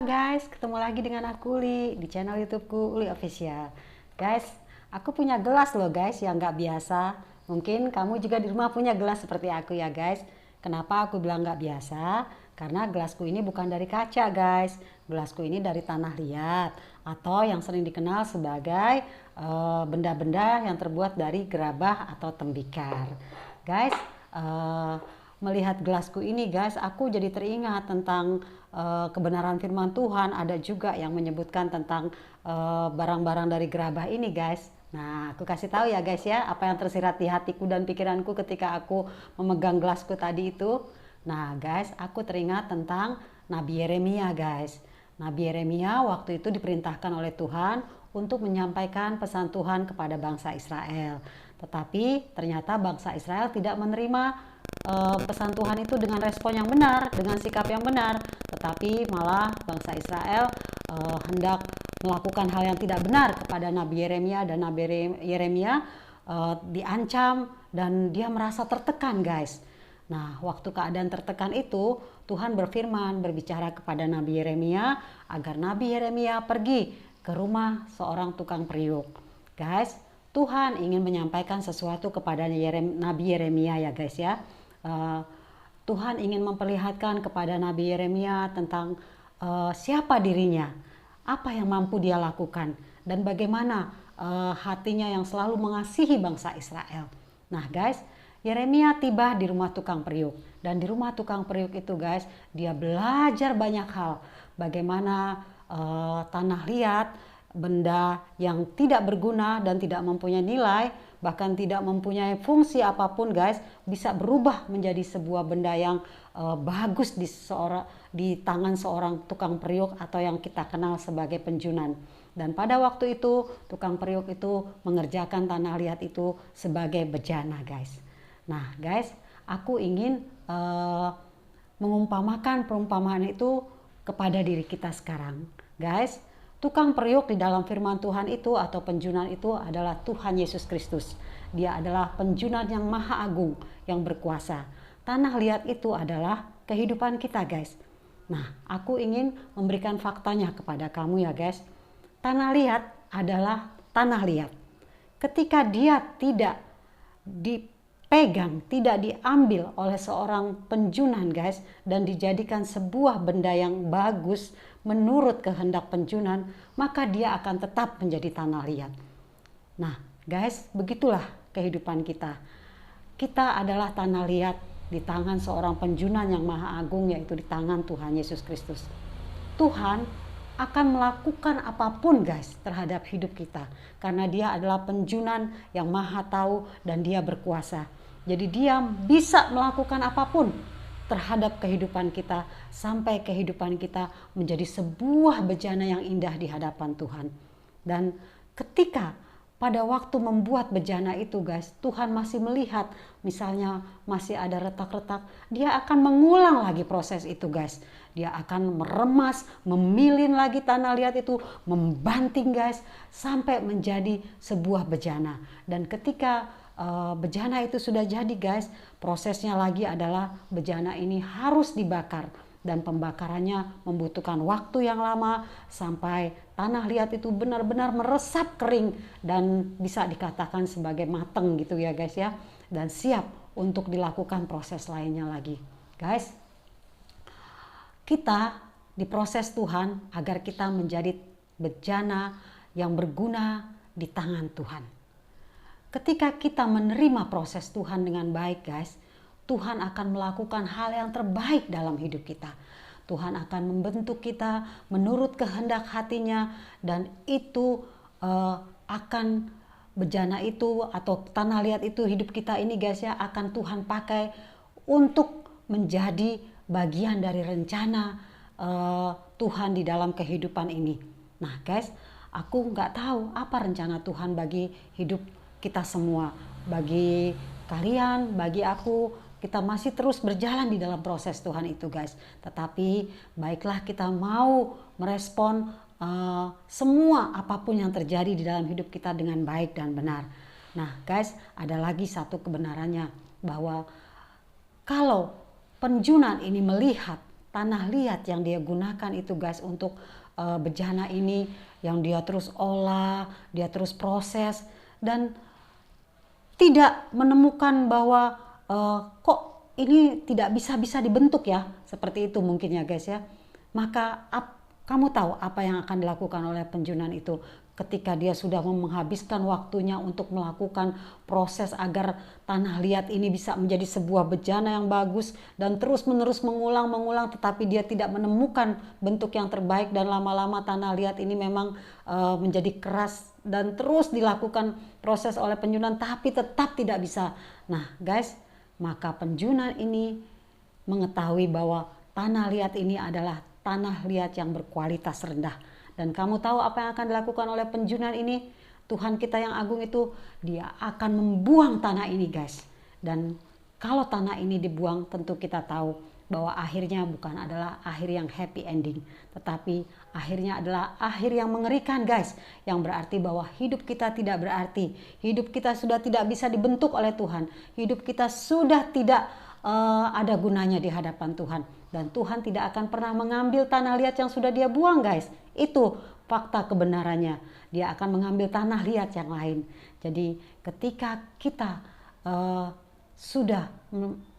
guys, ketemu lagi dengan aku Uli di channel YouTubeku Uli Official. Guys, aku punya gelas loh guys yang nggak biasa. Mungkin kamu juga di rumah punya gelas seperti aku ya guys. Kenapa aku bilang nggak biasa? Karena gelasku ini bukan dari kaca guys. Gelasku ini dari tanah liat atau yang sering dikenal sebagai benda-benda yang terbuat dari gerabah atau tembikar. Guys, melihat gelasku ini guys, aku jadi teringat tentang kebenaran firman Tuhan. Ada juga yang menyebutkan tentang barang-barang dari gerabah ini guys. Nah, aku kasih tahu ya guys ya, apa yang tersirat di hatiku dan pikiranku ketika aku memegang gelasku tadi itu. Nah guys, aku teringat tentang Nabi Yeremia guys. Nabi Yeremia waktu itu diperintahkan oleh Tuhan untuk menyampaikan pesan Tuhan kepada bangsa Israel. Tetapi ternyata bangsa Israel tidak menerima pesan Tuhan itu dengan respon yang benar, dengan sikap yang benar. Tetapi malah bangsa Israel hendak melakukan hal yang tidak benar kepada Nabi Yeremia, dan Nabi Yeremia diancam dan dia merasa tertekan guys. Nah, waktu keadaan tertekan itu, Tuhan berfirman, berbicara kepada Nabi Yeremia agar Nabi Yeremia pergi ke rumah seorang tukang periuk. Guys, Tuhan ingin menyampaikan sesuatu kepada Nabi Yeremia ya guys ya. Tuhan ingin memperlihatkan kepada Nabi Yeremia tentang siapa dirinya, apa yang mampu dia lakukan, dan bagaimana hatinya yang selalu mengasihi bangsa Israel. Nah guys, Yeremia tiba di rumah tukang periuk, dan di rumah tukang periuk itu guys, dia belajar banyak hal. Bagaimana tanah liat, benda yang tidak berguna dan tidak mempunyai nilai, bahkan tidak mempunyai fungsi apapun guys, bisa berubah menjadi sebuah benda yang bagus di tangan seorang tukang periuk atau yang kita kenal sebagai penjunan. Dan pada waktu itu tukang periuk itu mengerjakan tanah liat itu sebagai bejana guys. Nah guys, aku ingin mengumpamakan perumpamaan itu kepada diri kita sekarang. Guys, tukang periuk di dalam firman Tuhan itu atau penjunan itu adalah Tuhan Yesus Kristus. Dia adalah penjunan yang maha agung, yang berkuasa. Tanah liat itu adalah kehidupan kita guys. Nah, aku ingin memberikan faktanya kepada kamu ya guys. Tanah liat adalah tanah liat. Ketika dia tidak dipegang, tidak diambil oleh seorang penjunan guys, dan dijadikan sebuah benda yang bagus menurut kehendak penjunan, maka dia akan tetap menjadi tanah liat. Nah guys, begitulah kehidupan kita. Kita adalah tanah liat di tangan seorang penjunan yang maha agung, yaitu di tangan Tuhan Yesus Kristus. Tuhan akan melakukan apapun guys terhadap hidup kita, karena dia adalah penjunan yang maha tahu dan dia berkuasa. Jadi dia bisa melakukan apapun terhadap kehidupan kita, sampai kehidupan kita menjadi sebuah bejana yang indah di hadapan Tuhan. Dan ketika pada waktu membuat bejana itu guys, Tuhan masih melihat misalnya masih ada retak-retak, dia akan mengulang lagi proses itu guys. Dia akan meremas, memilin lagi tanah liat itu, membanting guys, sampai menjadi sebuah bejana. Dan ketika bejana itu sudah jadi guys, prosesnya lagi adalah bejana ini harus dibakar, dan pembakarannya membutuhkan waktu yang lama sampai tanah liat itu benar-benar meresap kering dan bisa dikatakan sebagai mateng gitu ya guys ya, dan siap untuk dilakukan proses lainnya lagi. Guys, kita diproses Tuhan agar kita menjadi bejana yang berguna di tangan Tuhan. Ketika kita menerima proses Tuhan dengan baik guys, Tuhan akan melakukan hal yang terbaik dalam hidup kita. Tuhan akan membentuk kita menurut kehendak hatinya, dan itu akan bejana itu atau tanah liat itu, hidup kita ini guys ya, akan Tuhan pakai untuk menjadi bagian dari rencana Tuhan di dalam kehidupan ini. Nah guys, aku nggak tahu apa rencana Tuhan bagi hidup kita semua, bagi kalian, bagi aku. Kita masih terus berjalan di dalam proses Tuhan itu guys. Tetapi baiklah kita mau merespon semua apapun yang terjadi di dalam hidup kita dengan baik dan benar. Nah guys, ada lagi satu kebenarannya, bahwa kalau penjunan ini melihat tanah liat yang dia gunakan itu guys untuk bejana ini, yang dia terus olah, dia terus proses, dan tidak menemukan bahwa kok ini tidak bisa dibentuk ya, seperti itu mungkin ya guys ya. Maka kamu tahu apa yang akan dilakukan oleh penjunan itu ketika dia sudah menghabiskan waktunya untuk melakukan proses agar tanah liat ini bisa menjadi sebuah bejana yang bagus, dan terus menerus mengulang tetapi dia tidak menemukan bentuk yang terbaik, dan lama-lama tanah liat ini memang menjadi keras dan terus dilakukan proses oleh penjunan tapi tetap tidak bisa. Nah guys, maka penjunan ini mengetahui bahwa tanah liat ini adalah tanah liat yang berkualitas rendah. Dan kamu tahu apa yang akan dilakukan oleh penjunan ini? Tuhan kita yang agung itu, dia akan membuang tanah ini guys. Dan kalau tanah ini dibuang, tentu kita tahu bahwa akhirnya bukan adalah akhir yang happy ending, tetapi akhirnya adalah akhir yang mengerikan guys. Yang berarti bahwa hidup kita tidak berarti, hidup kita sudah tidak bisa dibentuk oleh Tuhan, hidup kita sudah tidak ada gunanya di hadapan Tuhan, dan Tuhan tidak akan pernah mengambil tanah liat yang sudah dia buang guys. Itu fakta kebenarannya, dia akan mengambil tanah liat yang lain. Jadi ketika kita sudah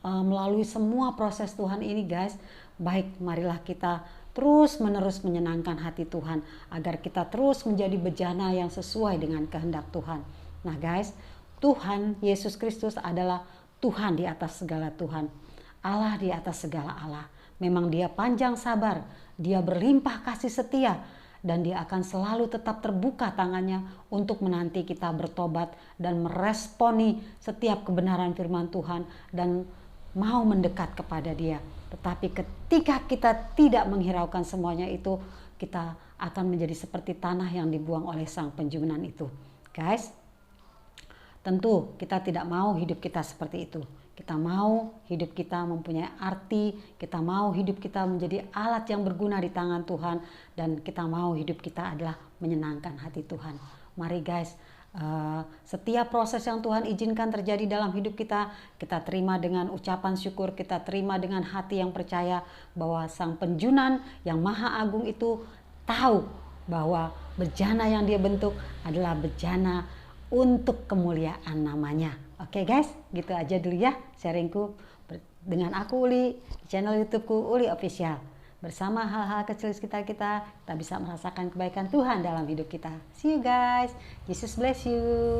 melalui semua proses Tuhan ini guys, baik marilah kita terus menerus menyenangkan hati Tuhan agar kita terus menjadi bejana yang sesuai dengan kehendak Tuhan. Nah guys, Tuhan Yesus Kristus adalah Tuhan di atas segala Tuhan, Allah di atas segala Allah. Memang dia panjang sabar, dia berlimpah kasih setia, dan dia akan selalu tetap terbuka tangannya untuk menanti kita bertobat dan meresponi setiap kebenaran firman Tuhan dan mau mendekat kepada dia. Tetapi ketika kita tidak menghiraukan semuanya itu, kita akan menjadi seperti tanah yang dibuang oleh sang penjunan itu. Guys, tentu kita tidak mau hidup kita seperti itu. Kita mau hidup kita mempunyai arti, kita mau hidup kita menjadi alat yang berguna di tangan Tuhan, dan kita mau hidup kita adalah menyenangkan hati Tuhan. Mari guys, setiap proses yang Tuhan izinkan terjadi dalam hidup kita, kita terima dengan ucapan syukur, kita terima dengan hati yang percaya bahwa sang penjunan yang maha agung itu tahu bahwa bejana yang dia bentuk adalah bejana untuk kemuliaan namanya. Oke guys, gitu aja dulu ya sharingku dengan aku Uli di channel YouTubeku Uli Official. Bersama hal-hal kecil sekitar kita bisa merasakan kebaikan Tuhan dalam hidup kita. See you guys, Jesus bless you.